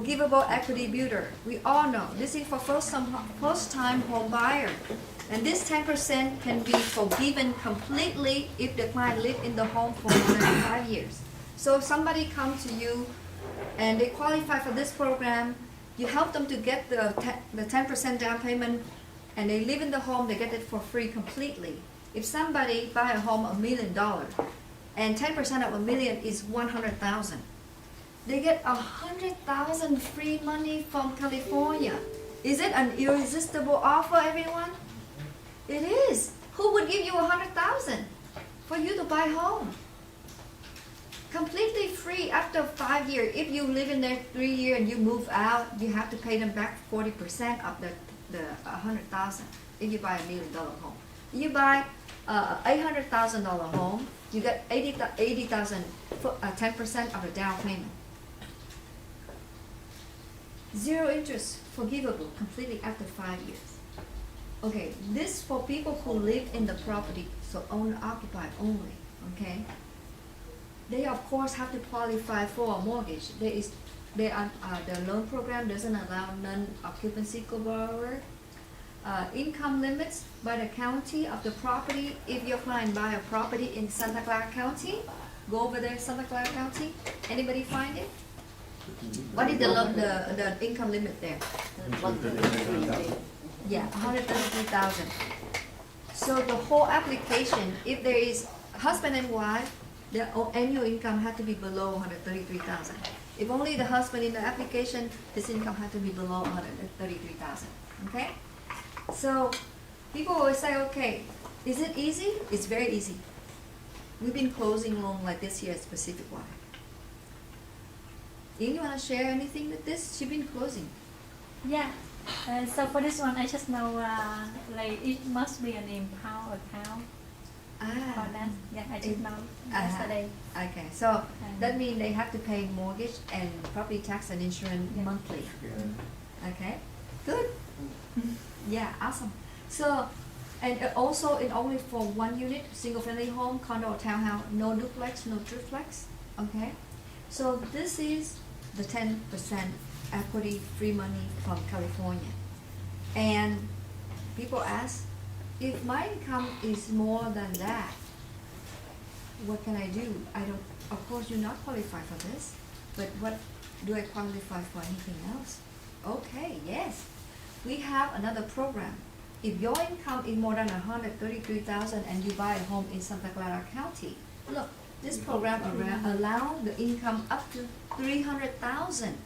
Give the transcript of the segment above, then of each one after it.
forgivable equity builder. We all know this is for first-time home buyer. And this 10% can be forgiven completely if the client lived in the home for more than 5 years. So if somebody comes to you and they qualify for this program, you help them to get the 10% down payment, and they live in the home, they get it for free completely. If somebody buy a home $1 million, and 10% of $1 million is 100,000, they get 100,000 free money from California. Is it an irresistible offer, everyone? It is. Who would give you 100,000 for you to buy home? Completely free after 5 years. If you live in there 3 years and you move out, you have to pay them back 40% of the 100,000 if you buy $1 million home. You buy $800,000 home, you get 80,000, 10% of the down payment. Zero interest, forgivable completely after 5 years. Okay, this for people who live in the property, so owner occupied only, okay? They of course have to qualify for a mortgage. The loan program doesn't allow non-occupancy co-borrower. Income limits by the county of the property. If your client buy a property in Santa Clara County, go over there, Santa Clara County. Anybody find it? What is the income limit there? Yeah, 133,000. So the whole application, if there is husband and wife, their annual income had to be below 133,000. If only the husband in the application, his income had to be below 133,000. Okay? So people always say, okay, is it easy? It's very easy. We've been closing loans like this here at Pacific Water. You want to share anything with this? She's been closing. Yeah. So for this one, I just know like it must be an impound account. For that, yeah, I just know yesterday. Okay, so that means they have to pay mortgage and property tax and insurance monthly. Okay, good. Yeah, awesome. So, and also in only for one unit, single family home, condo or townhouse, no duplex, no triplex. Okay, so this is the 10% equity free money from California. And people ask, if my income is more than that, what can I do? Of course you not qualify for this, but what do I qualify for anything else? Okay, yes. We have another program. If your income is more than 133,000 and you buy a home in Santa Clara County, look, this program allows the income up to 300,000.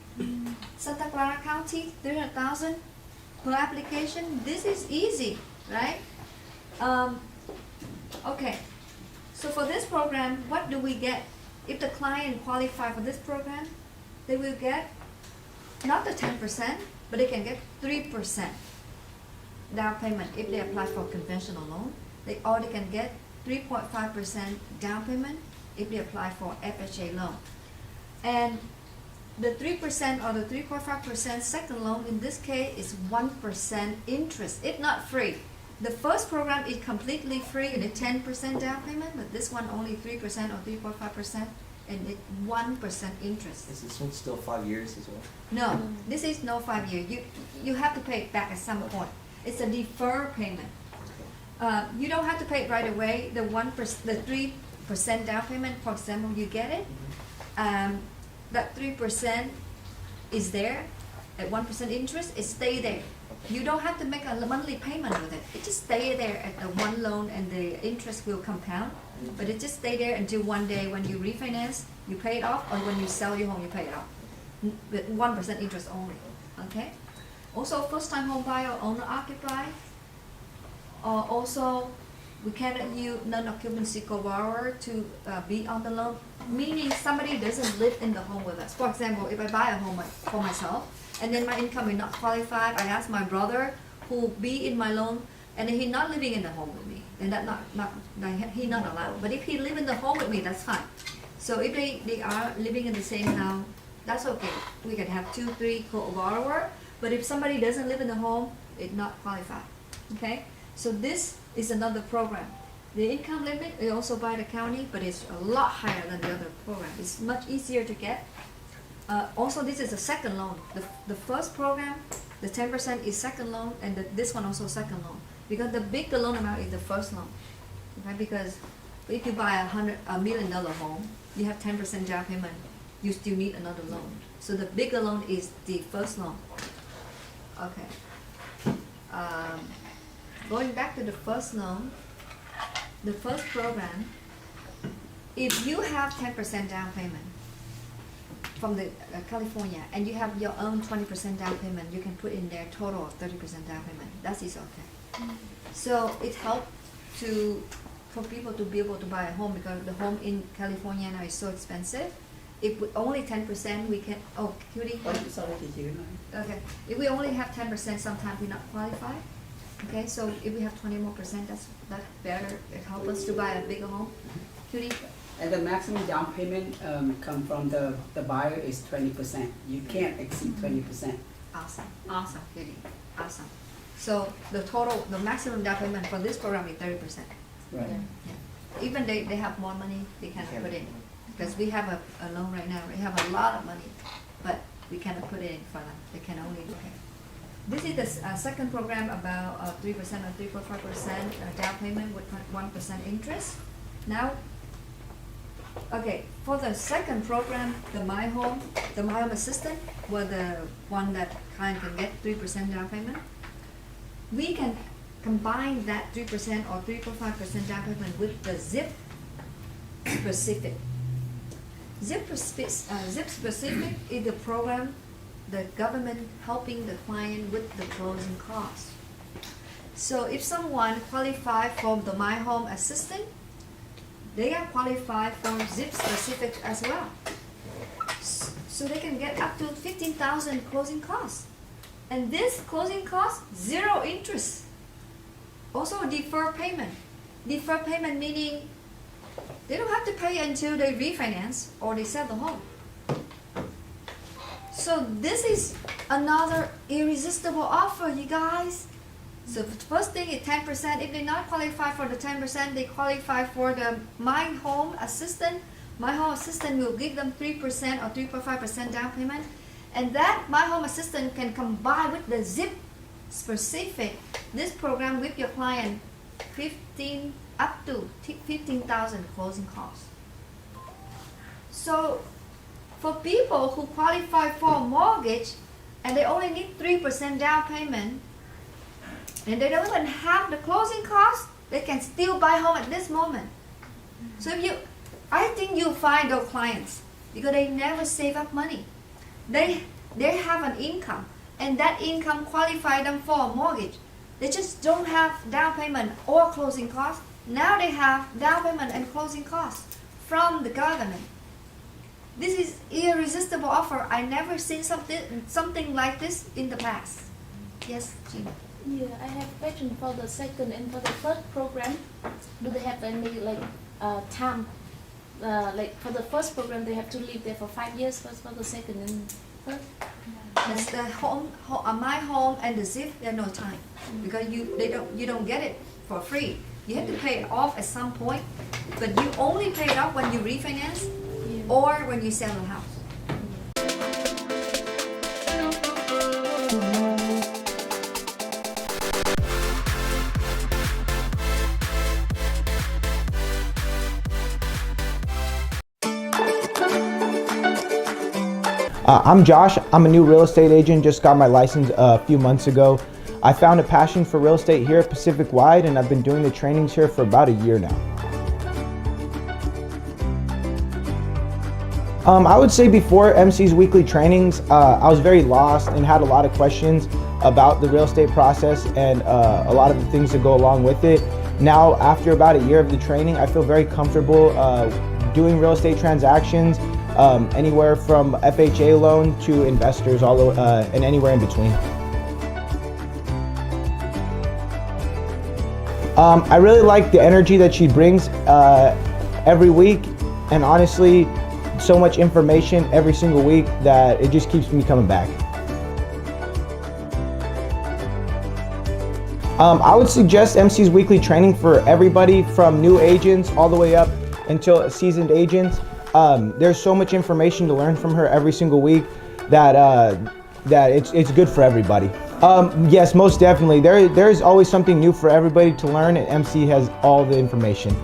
Santa Clara County, 300,000 per application. This is easy, right? Okay, so for this program, what do we get? If the client qualify for this program, they will get not the 10%, but they can get 3% down payment if they apply for conventional loan. They can get 3.5% down payment if they apply for FHA loan. And the 3% or the 3.5% second loan in this case is 1% interest. It's not free. The first program is completely free and it's 10% down payment, but this one only 3% or 3.5% and it's 1% interest. Is this one still 5 years as well? No, this is no 5 year. You have to pay it back at some point. It's a deferred payment. You don't have to pay it right away. The 3% down payment, for example, you get it. That 3% is there at 1% interest. It stay there. You don't have to make a monthly payment with it. It just stay there at the one loan and the interest will compound. But it just stay there until one day when you refinance, you pay it off, or when you sell your home, you pay it off. With 1% interest only. Okay? Also, first-time home buyer, owner-occupied. Also, we cannot use non-occupancy co-borrower to be on the loan, meaning somebody doesn't live in the home with us. For example, if I buy a home for myself, and then my income is not qualified, I ask my brother who be in my loan, and he's not living in the home with me, and he's not allowed. But if he live in the home with me, that's fine. So if they are living in the same house, that's okay. We can have 2, 3 co-borrower. But if somebody doesn't live in the home, it's not qualified. Okay? So this is another program. The income limit is also by the county, but it's a lot higher than the other program. It's much easier to get. Also, this is a second loan. The first program, the 10% is second loan, and this one also second loan. Because the bigger loan amount is the first loan, okay? Because if you buy $1 million home, you have 10% down payment, you still need another loan. So the bigger loan is the first loan. Okay. Going back to the first loan, the first program, if you have 10% down payment from the California, and you have your own 20% down payment, you can put in there total of 30% down payment. That is okay. So it helps for people to be able to buy a home, because the home in California now is so expensive. If with only 10%, we can. Oh, cutie. Okay. If we only have 10%, sometimes we not qualify. Okay, so if we have 20 more percent, that's better. It helps us to buy a bigger home. Cutie. And the maximum down payment come from the buyer is 20%. You can't exceed 20%. Awesome, cutie. Awesome. So the maximum down payment for this program is 30%. Right. Yeah. Even they have more money, they cannot put in. Because we have a loan right now, we have a lot of money, but we cannot put it in for them. They can only look at. This is the second program, about 3% or 3.5% down payment with 1% interest. Now, okay, for the second program, the My Home Assistant, were the one that client can get 3% down payment. We can combine that 3% or 3.5% down payment with the ZIP Specific. ZIP Specific is the program, the government helping the client with the closing costs. So if someone qualifies for the My Home Assistant, they are qualified for ZIP Specific as well. So they can get up to $15,000 closing costs. And this closing cost, 0 interest. Also deferred payment. Deferred payment meaning they don't have to pay until they refinance or they sell the home. So this is another irresistible offer, you guys. So the first thing is 10%. If they not qualify for the 10%, they qualify for the My Home Assistant. My Home Assistant will give them 3% or 3.5% down payment. And that My Home Assistant can combine with the ZIP Specific. This program with your client, up to 15,000 closing costs. So for people who qualify for a mortgage and they only need 3% down payment, and they don't even have the closing costs, they can still buy home at this moment. So I think you'll find those clients because they never save up money. They have an income, and that income qualify them for a mortgage. They just don't have down payment or closing costs. Now they have down payment and closing costs from the government. This is irresistible offer. I never seen something like this in the past. Yes, Jean. Yeah, I have a question for the second and for the third program. Do they have any time? Like for the first program, they have to live there for 5 years. For the second and third? That's the My Home and the ZIP. There's no time because you don't get it for free. You have to pay it off at some point, but you only pay it off when you refinance or when you sell the house. I'm Josh. I'm a new real estate agent, just got my license a few months ago. I found a passion for real estate here at Pacific Wide, and I've been doing the trainings here for about a year now. I would say before MC's weekly trainings, I was very lost and had a lot of questions about the real estate process and a lot of the things that go along with it. Now, after about a year of the training, I feel very comfortable doing real estate transactions, anywhere from FHA loan to investors, and anywhere in between. I really like the energy that she brings every week, and honestly, so much information every single week that it just keeps me coming back. I would suggest MC's weekly training for everybody from new agents all the way up until seasoned agents. There's so much information to learn from her every single week that it's good for everybody. Yes, most definitely. There's always something new for everybody to learn, and MC has all the information.